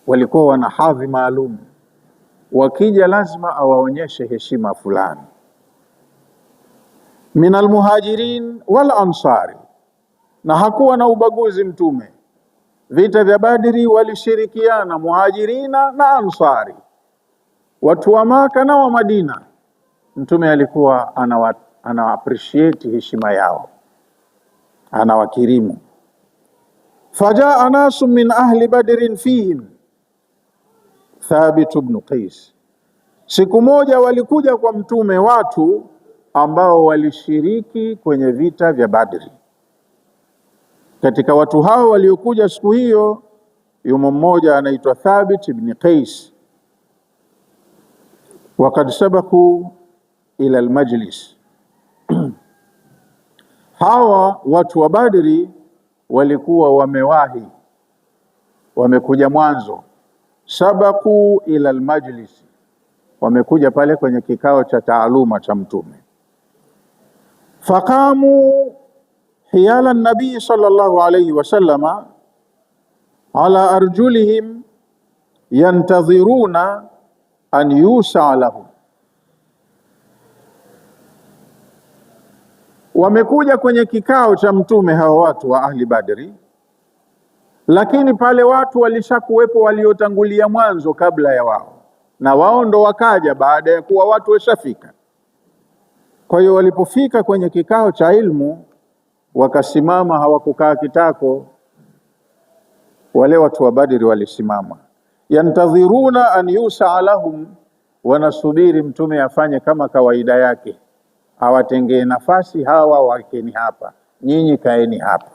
walikuwa wana hadhi maalum, wakija lazima awaonyeshe heshima fulani. Min almuhajirin wal ansari, na hakuwa na ubaguzi Mtume. Vita vya Badri walishirikiana muhajirina na ansari, watu wa Maka na wa Madina. Mtume alikuwa ana appreciate heshima yao, anawakirimu. Fajaa nasu min ahli badrin fihim Thabit ibn Qais, siku moja walikuja kwa Mtume watu ambao walishiriki kwenye vita vya Badri. Katika watu hao waliokuja siku hiyo, yumo mmoja anaitwa Thabit ibn Qais. Wakad sabaku ila almajlis hawa watu wa Badri walikuwa wamewahi, wamekuja mwanzo. Sabaku ila almajlis, wamekuja pale kwenye kikao cha taaluma cha Mtume. Faqamu hiyala nabii sallallahu alayhi wasallama ala arjulihim yantadhiruna an yusa lahum, wamekuja kwenye kikao cha Mtume hawa watu wa ahli Badri, lakini pale watu walishakuwepo waliotangulia mwanzo kabla ya wao, na wao ndo wakaja baada ya kuwa watu washafika. Kwa hiyo walipofika kwenye kikao cha ilmu wakasimama, hawakukaa kitako. Wale watu wa Badri walisimama, yantadhiruna an yusa lahum, wanasubiri Mtume afanye kama kawaida yake, awatengee nafasi, hawa wakeni hapa, nyinyi kaeni hapa.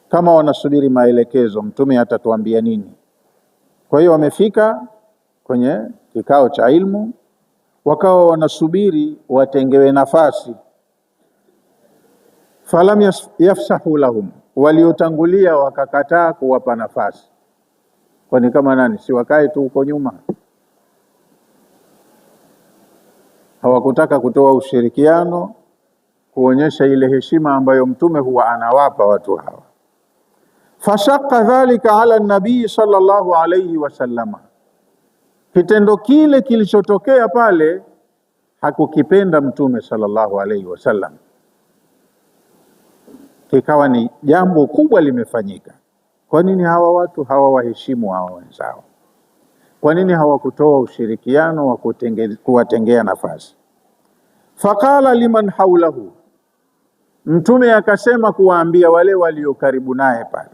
Kama wanasubiri maelekezo, Mtume atatuambia nini. Kwa hiyo wamefika kwenye kikao cha ilmu, wakawa wanasubiri watengewe nafasi. Falam yafsahu lahum, waliotangulia wakakataa kuwapa nafasi. Kwani kama nani, si wakae tu huko nyuma? Hawakutaka kutoa ushirikiano, kuonyesha ile heshima ambayo Mtume huwa anawapa watu hawa. Fashaqqa dhalika ala nabii sallallahu alayhi wasallama, kitendo kile kilichotokea pale hakukipenda Mtume sallallahu alayhi wasallam, kikawa ni jambo kubwa limefanyika. Kwa nini hawa watu hawawaheshimu hawa wenzao? Kwa nini hawakutoa ushirikiano wa kuwatengea nafasi? Faqala liman haulahu, Mtume akasema kuwaambia wale walio karibu naye pale,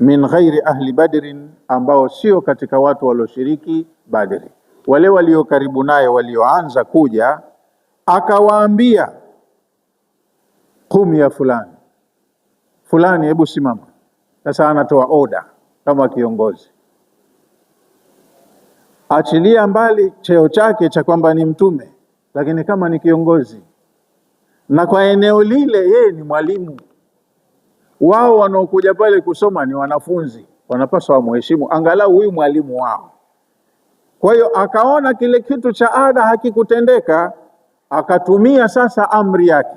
min ghairi ahli badrin, ambao sio katika watu walioshiriki Badri, wale walio karibu naye walioanza kuja, akawaambia qum ya fulani, fulani hebu simama. Sasa anatoa oda kama kiongozi, achilia mbali cheo chake cha kwamba ni Mtume, lakini kama ni kiongozi, na kwa eneo lile yeye ni mwalimu. Wao wanaokuja pale kusoma ni wanafunzi, wanapaswa wamheshimu angalau huyu mwalimu wao. Kwa hiyo akaona kile kitu cha ada hakikutendeka, akatumia sasa amri yake,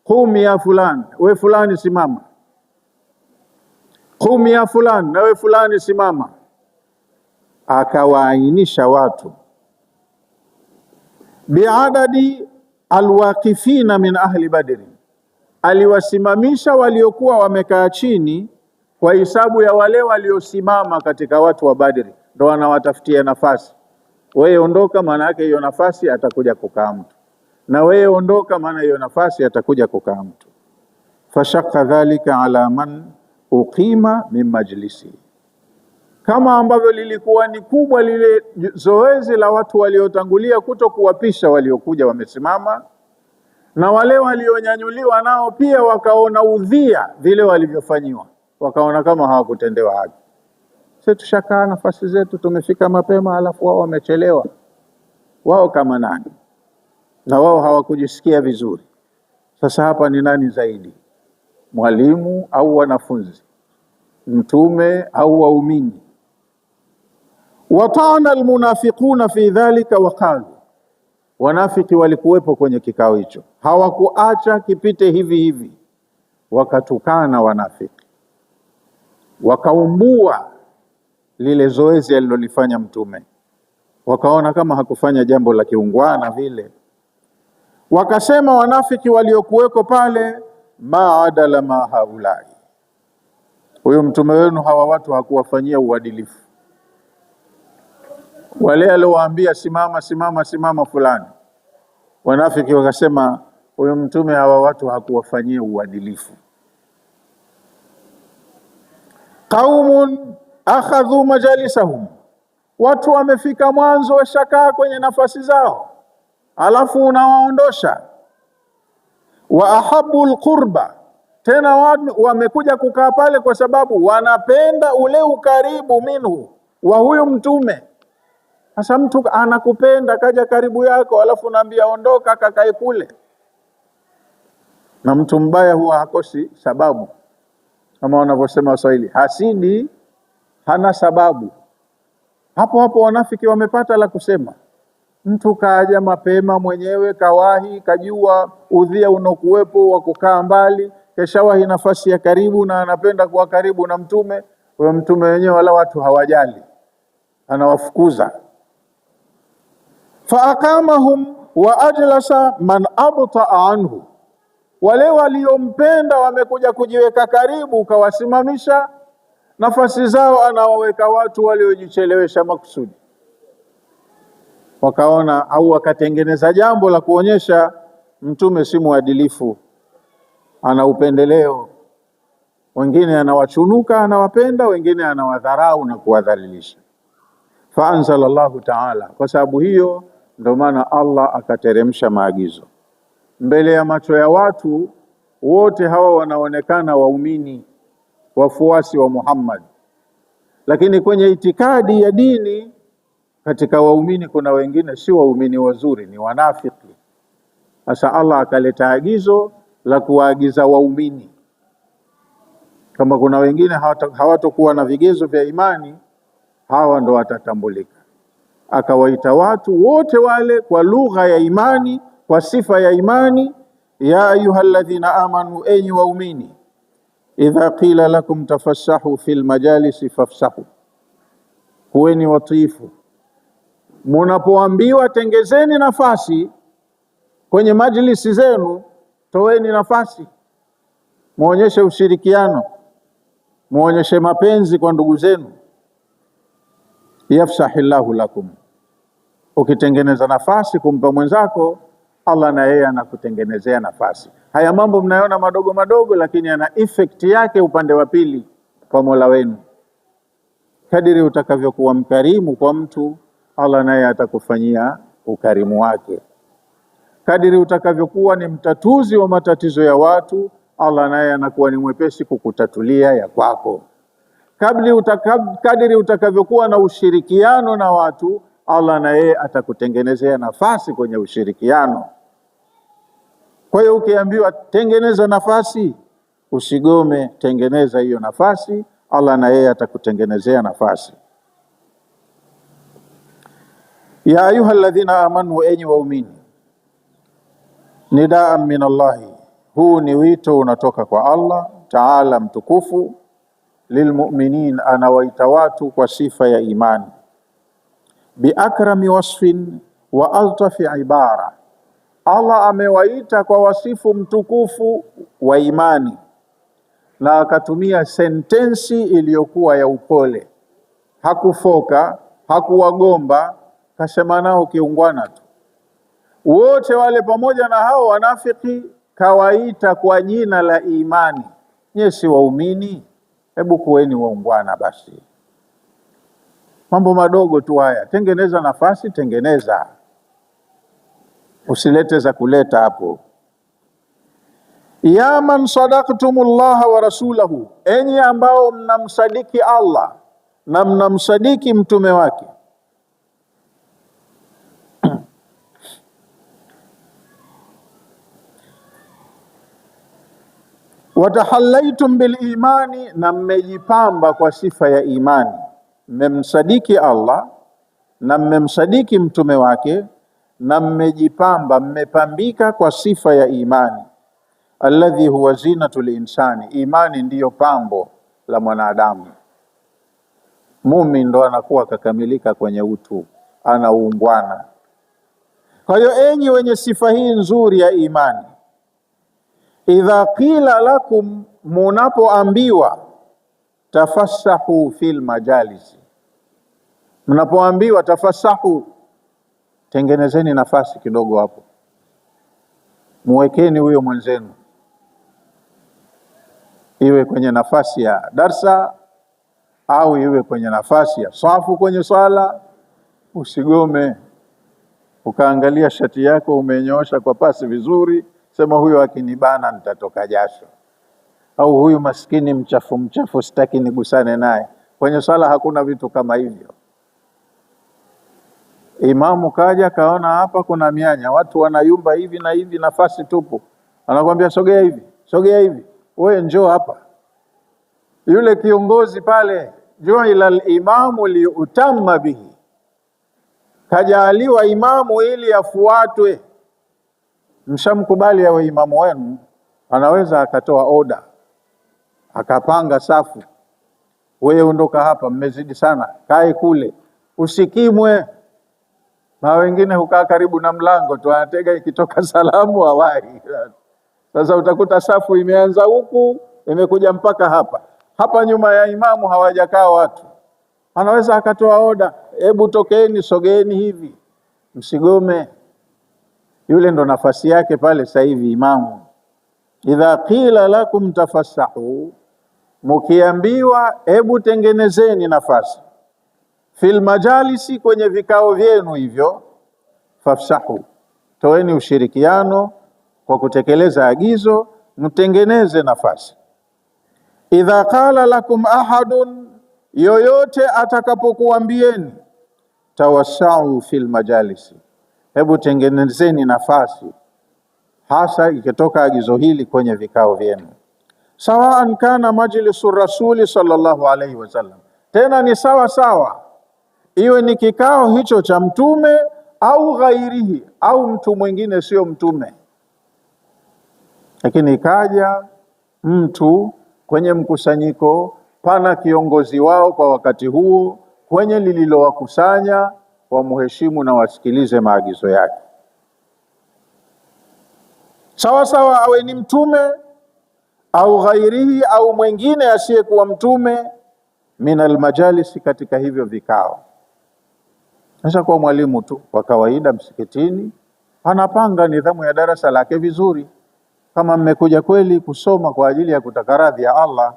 qum ya fulani, we fulani simama. Qum ya fulani, na we fulani simama. Akawaainisha watu biadadi alwaqifina min ahli badri, aliwasimamisha waliokuwa wamekaa chini kwa hisabu ya wale waliosimama katika watu wa Badri, ndo wanawatafutia nafasi. Wewe ondoka, maana yake hiyo nafasi atakuja kukaa mtu, na wewe ondoka, maana hiyo nafasi atakuja kukaa mtu. Fashaqqa dhalika ala man uqima min majlisi, kama ambavyo lilikuwa ni kubwa lile zoezi la watu waliotangulia kuto kuwapisha waliokuja wamesimama, na wale walionyanyuliwa nao pia wakaona udhia vile walivyofanyiwa, wakaona kama hawakutendewa haki. Sisi tushakaa nafasi zetu, tumefika mapema, alafu wao wamechelewa. Wao kama nani? Na wao hawakujisikia vizuri. Sasa hapa ni nani zaidi, mwalimu au wanafunzi, Mtume au waumini? Watana almunafiquna fi dhalika waqalu, wanafiki walikuwepo kwenye kikao hicho, hawakuacha kipite hivi hivi, wakatukana wanafiki, wakaumbua lile zoezi alilolifanya Mtume, wakaona kama hakufanya jambo la kiungwana vile. Wakasema wanafiki waliokuweko pale, ma adala ma haulai, huyo mtume wenu hawa watu hakuwafanyia uadilifu. Wale aliowaambia simama simama simama fulani, wanafiki wakasema huyo mtume hawa watu hakuwafanyia uadilifu. Qaumun akhadhu majalisahum, watu wamefika mwanzo washakaa kwenye nafasi zao, alafu unawaondosha. Wa ahabu alqurba, tena wamekuja kukaa pale kwa sababu wanapenda ule ukaribu minhu, wa huyu mtume. Sasa mtu anakupenda kaja karibu yako, alafu unaambia ondoka kakae kule. Na mtu mbaya huwa hakosi sababu, kama wanavyosema Waswahili, hasidi hana sababu. Hapo hapo wanafiki wamepata la kusema. Mtu kaja mapema mwenyewe, kawahi, kajua udhia unokuwepo wa kukaa mbali, keshawahi nafasi ya karibu na anapenda kuwa karibu na mtume. Huyo mtume wenyewe wala watu hawajali, anawafukuza. Faakamahum wa ajlasa man abtaa anhu, wale waliompenda wamekuja kujiweka karibu, kawasimamisha nafasi zao, anawaweka watu waliojichelewesha makusudi. Wakaona au wakatengeneza jambo la kuonyesha mtume si muadilifu, ana upendeleo. Wengine anawachunuka anawapenda, wengine anawadharau na kuwadhalilisha. Faanzala Allahu Ta'ala, kwa sababu hiyo ndio maana Allah akateremsha maagizo mbele ya macho ya watu wote. Hawa wanaonekana waumini, wafuasi wa Muhammad, lakini kwenye itikadi ya dini katika waumini kuna wengine si waumini wazuri, ni wanafiki. Sasa Allah akaleta agizo la kuwaagiza waumini, kama kuna wengine hawatokuwa na vigezo vya imani, hawa ndo watatambulika. Akawaita watu wote wale kwa lugha ya imani, kwa sifa ya imani. Ya ayyuhalladhina amanu, enyi waumini, idha qila lakum tafassahu fil majalisi fafsahu, huweni watifu. Munapoambiwa tengezeni nafasi kwenye majlisi zenu, toeni nafasi, muonyeshe ushirikiano, muonyeshe mapenzi kwa ndugu zenu. Yafsahillahu lakum, ukitengeneza nafasi kumpa mwenzako, Allah na yeye anakutengenezea nafasi. Haya mambo mnayoona madogo madogo, lakini yana effect yake upande wa pili kwa Mola wenu. Kadiri utakavyokuwa mkarimu kwa mtu, Allah naye atakufanyia ukarimu wake. Kadiri utakavyokuwa ni mtatuzi wa matatizo ya watu, Allah naye anakuwa ni mwepesi kukutatulia ya kwako. Kadiri utakavyokuwa na ushirikiano na watu, Allah naye atakutengenezea nafasi kwenye ushirikiano. Kwa hiyo ukiambiwa tengeneza nafasi, usigome, tengeneza hiyo nafasi, Allah na yeye atakutengenezea nafasi. Ya ayyuhalladhina amanu, enyi waumini, nidaan min Allahi, huu ni wito unatoka kwa Allah Taala mtukufu. Lilmu'minin, anawaita watu kwa sifa ya imani. Biakrami wasfin wa altafi ibara, Allah amewaita kwa wasifu mtukufu wa imani na akatumia sentensi iliyokuwa ya upole. Hakufoka, hakuwagomba, kasema nao kiungwana tu. Wote wale pamoja na hao wanafiki kawaita kwa jina la imani. Nyie si waumini? Hebu kuweni waungwana basi. Mambo madogo tu haya, tengeneza nafasi, tengeneza, usilete za kuleta hapo. Ya man sadaqtumullaha wa rasulahu, enyi ambao mnamsadiki Allah na mnamsadiki mtume wake. Watahallaitum bil imani, na mmejipamba kwa sifa ya imani. Mmemsadiki Allah na mmemsadiki mtume wake na mmejipamba, mmepambika kwa sifa ya imani. Alladhi huwa zinatul insani, imani ndiyo pambo la mwanadamu. mumin ndo anakuwa kakamilika kwenye utu, ana uungwana. Kwa hiyo enyi wenye sifa hii nzuri ya imani, idha qila lakum, munapoambiwa, tafassahu fil majalisi, mnapoambiwa tafassahu, tengenezeni nafasi kidogo hapo, muwekeni huyo mwenzenu, iwe kwenye nafasi ya darsa au iwe kwenye nafasi ya safu kwenye swala. Usigome ukaangalia shati yako umenyoosha kwa pasi vizuri, sema huyo akinibana nitatoka jasho, au huyu maskini mchafu sitaki nigusane naye. Kwenye swala hakuna vitu kama hivyo. Imamu kaja kaona hapa kuna mianya, watu wanayumba hivi na hivi, nafasi tupu, anakuambia sogea hivi, sogea hivi, wewe njoo hapa. Yule kiongozi pale, ju'ila al-imamu liutamma bihi, kajaaliwa imamu ili afuatwe. Mshamkubali awe imamu wenu, anaweza akatoa oda, akapanga safu, wewe ondoka hapa, mmezidi sana, kae kule, usikimwe. Na wengine hukaa karibu na mlango tu, anatega ikitoka salamu hawahi. Sasa utakuta safu imeanza huku imekuja mpaka hapa hapa, nyuma ya imamu hawajakaa watu. Anaweza akatoa oda, hebu tokeeni, sogeeni hivi, msigome. Yule ndo nafasi yake pale sasa hivi imamu. Idha qila lakum tafassahu, mukiambiwa hebu tengenezeni nafasi, fil majalisi, kwenye vikao vyenu hivyo, fafsahu, toeni ushirikiano kwa kutekeleza agizo, mtengeneze nafasi. Idha qala lakum ahadun, yoyote atakapokuambieni, tawassau fil majalisi, hebu tengenezeni nafasi, hasa ikitoka agizo hili kwenye vikao vyenu. Sawaan kana majlisu rasuli sallallahu alaihi wasallam, tena ni sawa sawa, iwe ni kikao hicho cha mtume au ghairihi, au mtu mwingine sio mtume. Lakini ikaja mtu kwenye mkusanyiko, pana kiongozi wao kwa wakati huo, kwenye lililowakusanya, wamuheshimu na wasikilize maagizo yake. Sawa sawa awe ni mtume au ghairihi, au mwingine asiyekuwa mtume, min almajalisi, katika hivyo vikao. Sasa kwa mwalimu tu wa kawaida msikitini, anapanga nidhamu ya darasa lake vizuri. Kama mmekuja kweli kusoma kwa ajili ya kutaka radhi ya Allah,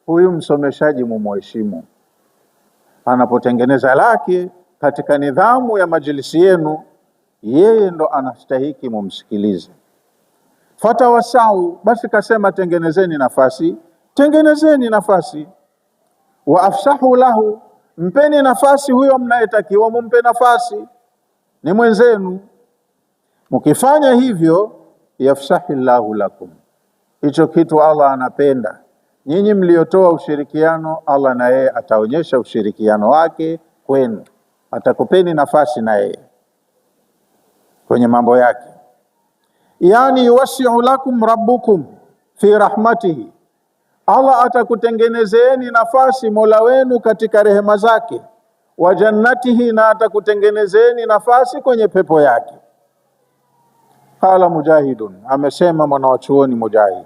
huyu msomeshaji mumheshimu. Anapotengeneza lake katika nidhamu ya majlisi yenu, yeye ndo anastahiki mumsikilize. Fatawasau, basi kasema tengenezeni nafasi, tengenezeni nafasi. Wa afsahu lahu, mpeni nafasi huyo mnayetakiwa mumpe nafasi, ni mwenzenu. Mkifanya hivyo, yafsahillahu lakum, hicho kitu Allah anapenda. Nyinyi mliotoa ushirikiano, Allah na yeye ataonyesha ushirikiano wake kwenu, atakupeni nafasi na yeye kwenye mambo yake. Yani yuwasi'u lakum rabbukum fi rahmatihi, Allah atakutengenezeeni nafasi Mola wenu katika rehema zake, wa jannatihi, na atakutengenezeeni nafasi kwenye pepo yake. Qala Mujahidun, amesema mwanawachuoni Mujahid,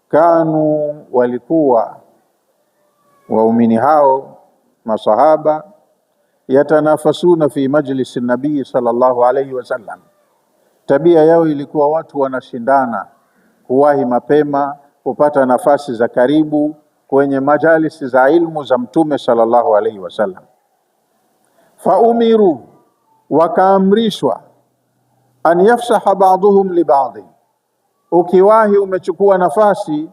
kanu, walikuwa waumini hao masahaba, yatanafasuna fi majlisi nabii sallallahu alayhi wasallam, tabia yao ilikuwa watu wanashindana kuwahi mapema kupata nafasi za karibu kwenye majalisi za ilmu za mtume sallallahu alayhi wasallam. Faumiru, wakaamrishwa, an yafsaha ba'dhum li ba'd, ukiwahi umechukua nafasi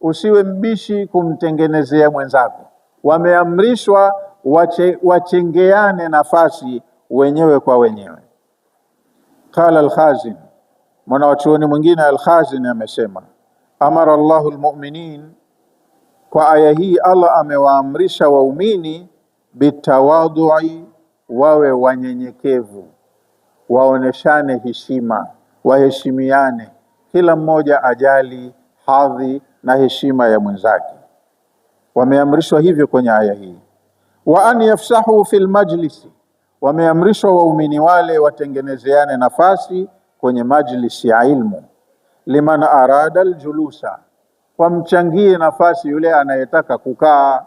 usiwe mbishi kumtengenezea mwenzako. Wameamrishwa wachengeane nafasi wenyewe kwa wenyewe. Qala al-Khazin, mwanachuoni mwingine al-Khazin amesema, amara Allahu al-mu'minin, kwa aya hii Allah amewaamrisha waumini, bitawadhu'i, wawe wanyenyekevu, waoneshane heshima, waheshimiane, kila mmoja ajali hadhi na heshima ya mwenzake. Wameamrishwa hivyo kwenye aya hii. Wa an yafsahu fil majlisi, wameamrishwa waumini wale watengenezeane nafasi kwenye majlisi ya ilmu. Liman arada aljulusa, wamchangie nafasi yule anayetaka kukaa.